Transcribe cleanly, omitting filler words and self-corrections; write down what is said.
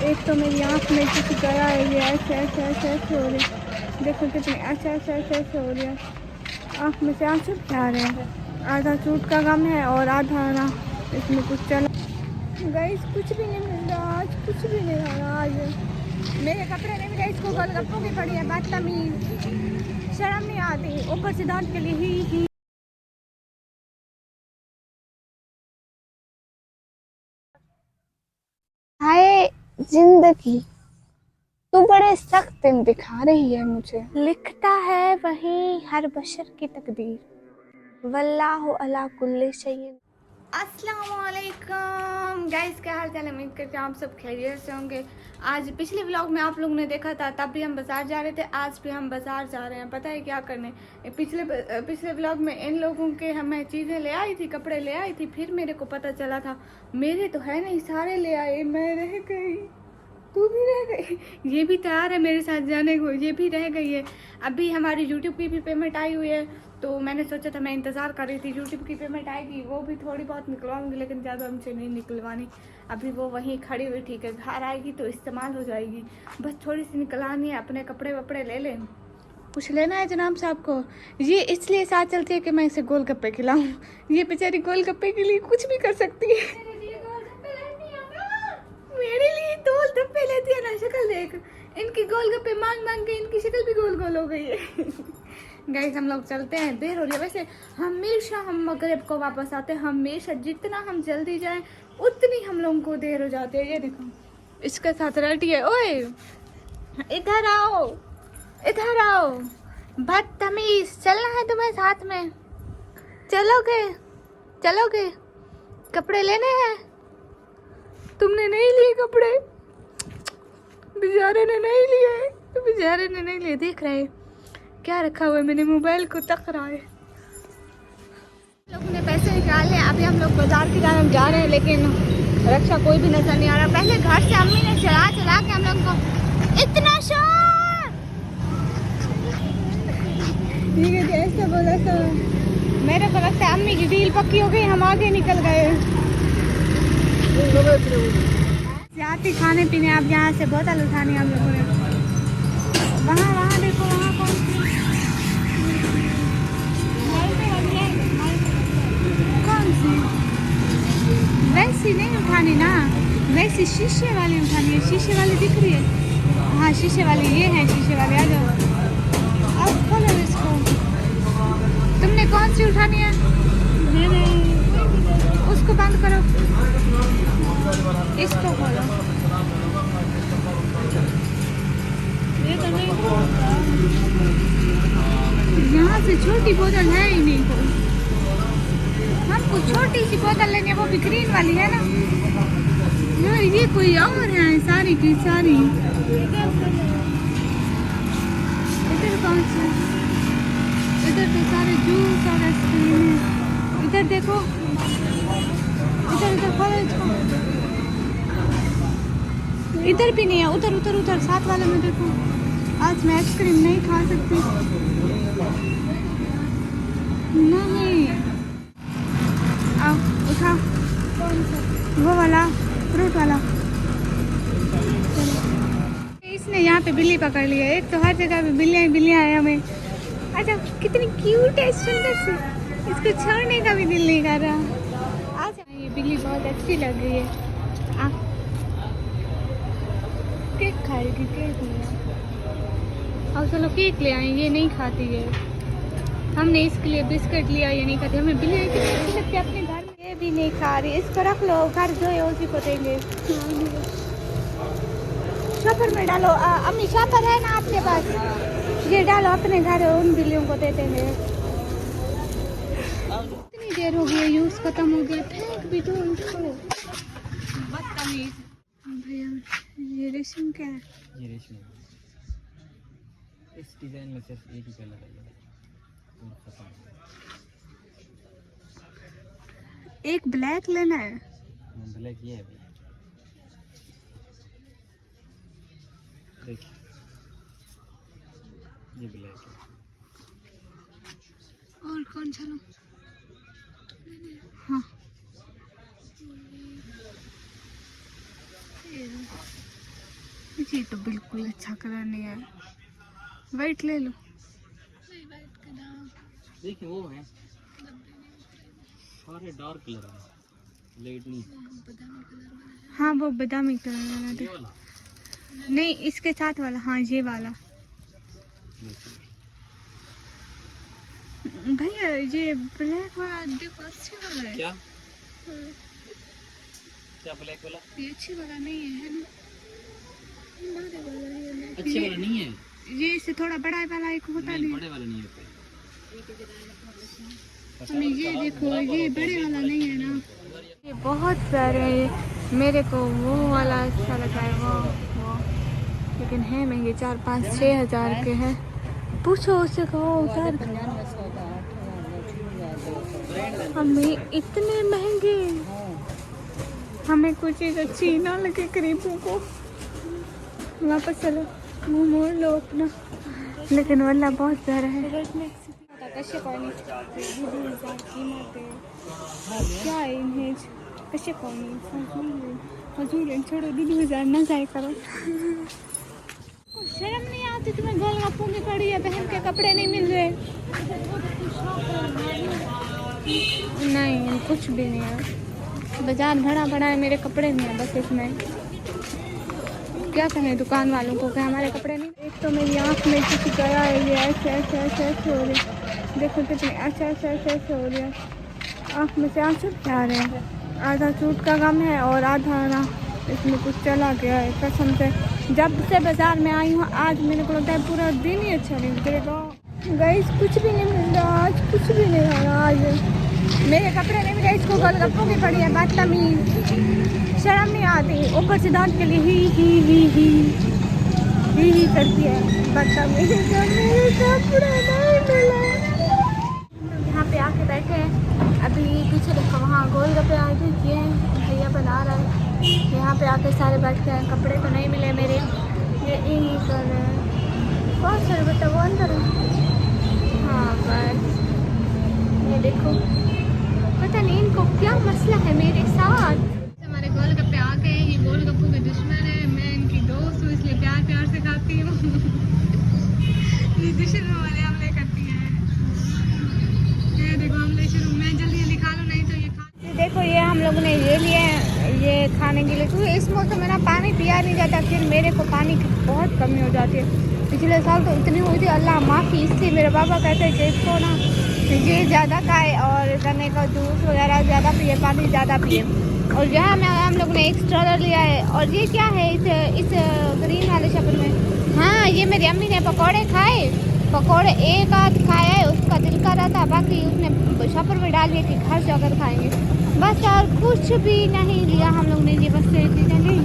एक तो मेरी आँख में कुछ गया है, ये ऐसे ऐसे ऐसे ऐसे हो रही है। देखो कितनी ऐसे ऐसे ऐसे ऐसे हो रही है, आँख में से आंसू भी आ रहे हैं। आधा सूट का गम है और आधा ना इसमें कुछ चला। गाइस कुछ भी नहीं मिल रहा आज, कुछ भी नहीं आ रहा आज। मेरे कपड़े नहीं मिले, इसको गोलगप्पों की पड़ी है, बदतमीज, शर्म नहीं आती, ऊपर से दांत के लिए ही। हाय जिंदगी, तू बड़े सख्त दिन दिखा रही है मुझे। लिखता है वही हर बशर की तकदीर, वल्लाहु अला कुल्ली शैइन। अस्सलामुअलैकुम गाइस, क्या हाल चाल है? उम्मीद करते हैं आप सब खैरियत से होंगे। आज पिछले व्लॉग में आप लोगों ने देखा था, तब भी हम बाजार जा रहे थे, आज भी हम बाजार जा रहे हैं। पता है क्या करने? पिछले व्लॉग में इन लोगों के मैं चीज़ें ले आई थी, कपड़े ले आई थी, फिर मेरे को पता चला था मेरे तो है नहीं, सारे ले आए, मैं रह गई, तू भी रह गई। ये भी तैयार है मेरे साथ जाने को, ये भी रह गई है। अभी हमारी यूट्यूब की भी पेमेंट आई हुई है, तो मैंने सोचा था, मैं इंतज़ार कर रही थी यूट्यूब की पेमेंट आएगी, वो भी थोड़ी बहुत निकलवाऊंगी, लेकिन ज़्यादा हमसे नहीं निकलवानी। अभी वो वहीं खड़ी हुई, ठीक है, घर आएगी तो इस्तेमाल हो जाएगी, बस थोड़ी सी निकलवानी है। अपने कपड़े वपड़े ले लें। कुछ लेना है जनाब साहब को? ये इसलिए साथ चलती है कि मैं इसे गोलगप्पे खिलाऊं। ये बेचारी गोलगप्पे के लिए कुछ भी कर सकती है। मेरे लिए गोल गप्पे लेती है ना, शक्ल देख इनकी, गोलगप्पे मांग मांग के इनकी शक्ल भी गोल गोल हो गई है। गाइस हम लोग चलते हैं, देर हो रही है। वैसे हमेशा हम मगरिब को वापस आते हैं, हमेशा जितना हम जल्दी जाएं उतनी हम लोगों को देर हो जाती है। ये देखो इसके साथ रटी है। ओए इधर आओ, इधर आओ, बदतमीज, चलना है तुम्हें साथ में? चलोगे? चलोगे? कपड़े लेने हैं? तुमने नहीं लिए कपड़े, बेचारे ने नहीं लिए, बेचारे ने नहीं लिए। देख रहे क्या रखा हुआ है, मैंने मोबाइल को तक रहा है। लोगों ने पैसे निकाले, अभी हम लोग बाजार की तरफ जा रहे हैं, लेकिन रक्षा कोई भी नजर नहीं आ रहा। पहले घर से अम्मी ने चला चला के हम लोग को इतना शोर, ठीक है ऐसा बोला था। मेरे को लगता है अम्मी की डील पक्की हो गई, हम आगे निकल गए। जाते खाने पीने, आप यहाँ से बोतल उठानी हम लोगों ने। वहाँ वहाँ देखो, वहाँ कौन सी वैसी नहीं उठानी ना, वैसी शीशे वाली उठानी है। शीशे वाली दिख रही है? हाँ शीशे वाली, ये है शीशे वाली। आ जाओ, अब खोलो इसको। तुमने कौन सी उठानी है? मैंने उसको बंद करो, इसको खोलो। ये तो नहीं, यहाँ से छोटी बोतल है ही नहीं कोई। हमको छोटी सी बोतल लेनी है, वो भी ग्रीन वाली है ना। ये कोई और है सारी की सारी। इधर कौन सी? इधर तो सारे जूस और आइसक्रीम है। इधर देखो, इधर इधर खोलो इसको। इधर भी नहीं है, उधर उधर उधर साथ वाले में देखो। आज मैं आइसक्रीम नहीं खा सकती, नहीं। आओ उठा, वो वाला फ्रूट वाला। इसने यहाँ पे बिल्ली पकड़ ली है। एक तो हर जगह पे बिल्लियाँ ही बिल्लियाँ हैं हमें। अच्छा कितनी क्यूट है, सुंदर सी, इसको छोड़ने का भी दिल नहीं कर रहा। आज ये बिल्ली बहुत अच्छी लग रही है। केक खाएगी, केक लिया। अब चलो केक ले आए, ये नहीं खाती है। हमने इसके लिए बिस्किट लिया, ये नहीं खाती। हमें बिल्ली कितनी अच्छी लगती है अपने घर में, ये भी नहीं खा रही। इसको रख लो, घर जो है उसी को देंगे। शॉपर में डालो। अम्मी शॉपर है ना आपके पास? ये डालो अपने घर, उन बिल्लियों को दे देंगे। कितनी देर हो गई, यूज खत्म हो गया, फेंक भी दो इसको, बदतमीज। भैया ये रेशम क्या है? ये रेशमी है। इस डिजाइन में सिर्फ एक ही कलर है, और खत्म हो गया। एक ब्लैक लेना है। ब्लैक ये है, देखिए ये ब्लैक है। और कौन सा लूं? हाँ ये तो बिल्कुल अच्छा कलर नहीं है, वाइट ले लो। देखिए वो है सारे डार्क कलर है, लाइट नहीं। हाँ वो बादामी कलर वाला ये था। वाला नहीं इसके साथ वाला, हाँ ये वाला। भैया ये ब्लैक वाला देखो, अच्छी वाला है। क्या क्या ब्लैक वाला? ये अच्छी वाला नहीं है ना, अच्छे वाला नहीं है, ये इससे थोड़ा बड़ा वाला एक होता नहीं नहीं। बड़े वाला नहीं होते। नहीं ये देखो, ये बड़े वाला नहीं है ना। ये बहुत प्यारे है, मेरे को वो वाला अच्छा लगा है, वो लेकिन है महंगे, 4-5-6 हज़ार के हैं। पूछो उससे, कहो उतार। हमें इतने महंगे, हमें कुछ चीज़ अच्छी ना लगे गरीबों को। वापस चलो, मुँह मोड़ लो अपना। लेकिन वल्ला बहुत प्यारा है। कसे पाणी क्या आहे इमेज, कसे पाणी हजूर छोड़ो, 2,000 ना जाए करो। शर्म नहीं आती तुम्हें? गोलगप्पों की पड़ी है, बहन के कपड़े नहीं मिल रहे। नहीं कुछ भी नहीं है, बाजार भरा पड़ा है, मेरे कपड़े नहीं है बस इसमें। क्या कहें दुकान वालों को कि हमारे कपड़े नहीं। एक तो मेरी आँख में कुछ गया है, ये ऐसे ऐसे ऐसे ऐसे हो रही है, देखो कितने ऐसे ऐसे ऐसे ऐसे हो रही है, आँख में से आंसू आ रहे हैं। आधा सूट का गम है और आधा ना इसमें कुछ चला गया है। कसम से जब से बाजार में आई हूँ आज मेरे को लगता है पूरा दिन ही अच्छा नहीं गुजरेगा। गाइस कुछ भी नहीं मिल रहा आज, कुछ भी नहीं आ रहा आज। मेरे कपड़े नहीं मिले, इसको गोलगप्पों की पड़ी है, बदतमीज। शर्म नहीं आती, ऊपर से दांत के लिए ही करती है, बदतमीज। मेरे कपड़े नहीं मिले। यहाँ पे आके बैठे हैं, अभी पीछे देखो वहाँ गोलगप्पे आगे किए हैं, भैया बना रहा है। यहाँ पे आके सारे बैठते हैं, कपड़े तो नहीं मिले मेरे, ये यही कर रहे हैं। बहुत सारे बेटा वो अंदर है। हाँ बस ये देखो, पता नहीं इनको क्या मसला है मेरे साथ। हमारे गोलगप्पे आ गए, ये गोलगप्पों के दुश्मन है, मैं इनकी दोस्त हूँ इसलिए प्यार प्यार से खाती हूँ। ये दुश्मन वाले हमले करती है। ये देखो हमले शुरू, मैं जल्दी जल्दी खा लूँ नहीं तो ये खा। देखो ये हम लोगों ने ये लिए ये खाने के लिए, क्योंकि इस मौसम में ना पानी पिया नहीं जाता, फिर मेरे को पानी की बहुत कमी हो जाती है। पिछले साल तो इतनी हुई थी, अल्लाह माफ़ी। इसलिए मेरे पापा कहते हैं कि इसको ना ये ज़्यादा खाए और गन्ने का जूस वगैरह ज़्यादा पिए, पानी ज़्यादा पिए। और यहाँ में हम लोग ने एक स्ट्रॉलर लिया है। और ये क्या है इस ग्रीन वाले शपर में? हाँ ये मेरी अम्मी ने पकौड़े खाए, पकौड़े एक आध खाया है, उसका दिल कर रहा था, बाकी उसने शपर में डाल दिया कि घर जाकर खाएंगे बस। और कुछ भी नहीं लिया हम लोग ने, ये बस ये चीज़ें ली।